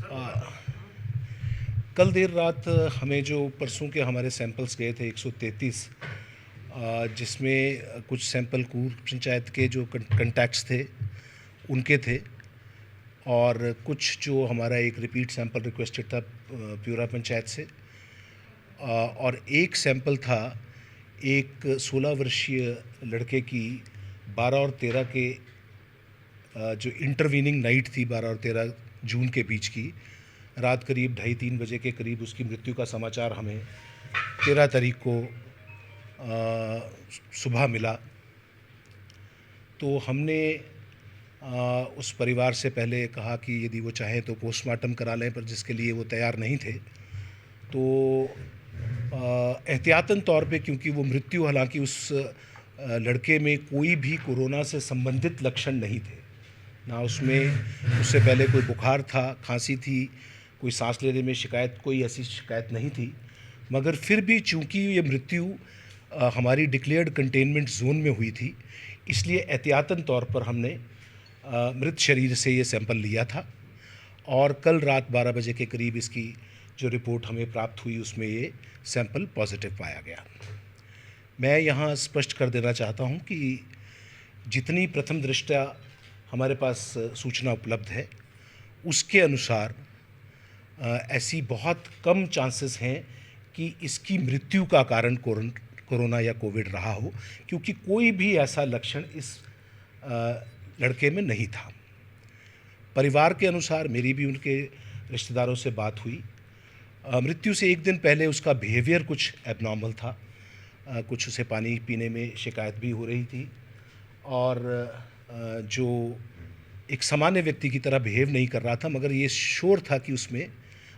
आ, कल देर रात हमें जो परसों के हमारे सैंपल्स गए थे 133, जिसमें कुछ सैंपल कूर पंचायत के जो कंटैक्ट्स थे उनके थे, और कुछ जो हमारा एक रिपीट सैंपल रिक्वेस्टेड था प्यूरा पंचायत से, और एक सैंपल था एक 16 वर्षीय लड़के की 12 और 13 के जो इंटरवीनिंग नाइट थी 12 और 13 जून के बीच की रात करीब 2:30-3 बजे के करीब उसकी मृत्यु का समाचार हमें 13 तारीख को सुबह मिला। तो हमने उस परिवार से पहले कहा कि यदि वो चाहें तो पोस्टमार्टम करा लें, पर जिसके लिए वो तैयार नहीं थे। तो एहतियातन तौर पे, क्योंकि वो मृत्यु हालांकि उस लड़के में कोई भी कोरोना से संबंधित लक्षण नहीं थे, ना उसमें उससे पहले कोई बुखार था, खांसी थी, कोई सांस लेने में शिकायत, कोई ऐसी शिकायत नहीं थी, मगर फिर भी चूंकि ये मृत्यु हमारी डिक्लेयर्ड कंटेनमेंट जोन में हुई थी, इसलिए एहतियातन तौर पर हमने मृत शरीर से ये सैंपल लिया था। और कल रात 12 बजे के करीब इसकी जो रिपोर्ट हमें प्राप्त हुई उसमें ये सैंपल पॉजिटिव पाया गया। मैं यहाँ स्पष्ट कर देना चाहता हूँ कि जितनी प्रथम दृष्टया हमारे पास सूचना उपलब्ध है उसके अनुसार ऐसी बहुत कम चांसेस हैं कि इसकी मृत्यु का कारण कोरोना या कोविड रहा हो, क्योंकि कोई भी ऐसा लक्षण इस लड़के में नहीं था। परिवार के अनुसार मेरी भी उनके रिश्तेदारों से बात हुई। मृत्यु से एक दिन पहले उसका बिहेवियर कुछ एबनॉर्मल था, कुछ उसे पानी पीने में शिकायत भी हो रही थी, और जो एक सामान्य व्यक्ति की तरह बिहेव नहीं कर रहा था, मगर ये श्योर था कि उसमें,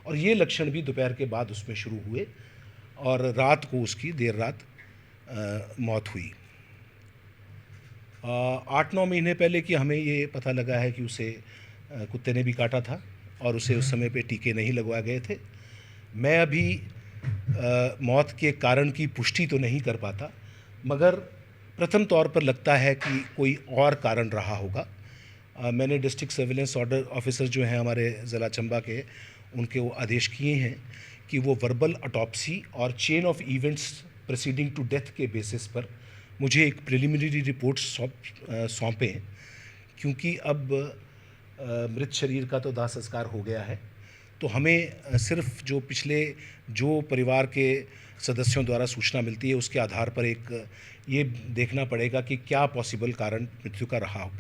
और ये लक्षण भी दोपहर के बाद उसमें शुरू हुए और रात को उसकी देर रात मौत हुई। 8-9 महीने पहले कि हमें ये पता लगा है कि उसे कुत्ते ने भी काटा था और उसे उस समय पे टीके नहीं लगवाए गए थे। मैं अभी मौत के कारण की पुष्टि तो नहीं कर पाता, मगर प्रथम तौर पर लगता है कि कोई और कारण रहा होगा। मैंने डिस्ट्रिक्ट सर्विलेंस ऑर्डर ऑफिसर जो हैं हमारे ज़िला चंबा के, उनके वो आदेश किए हैं कि वो वर्बल ऑटोप्सी और chain of events proceeding to death के बेसिस पर मुझे एक प्रिलिमिनरी रिपोर्ट सौंपें, क्योंकि अब मृत शरीर का तो दाह संस्कार हो गया है। तो हमें सिर्फ जो परिवार के सदस्यों द्वारा सूचना मिलती है उसके आधार पर एक ये देखना पड़ेगा कि क्या पॉसिबल कारण मृत्यु का रहा हो।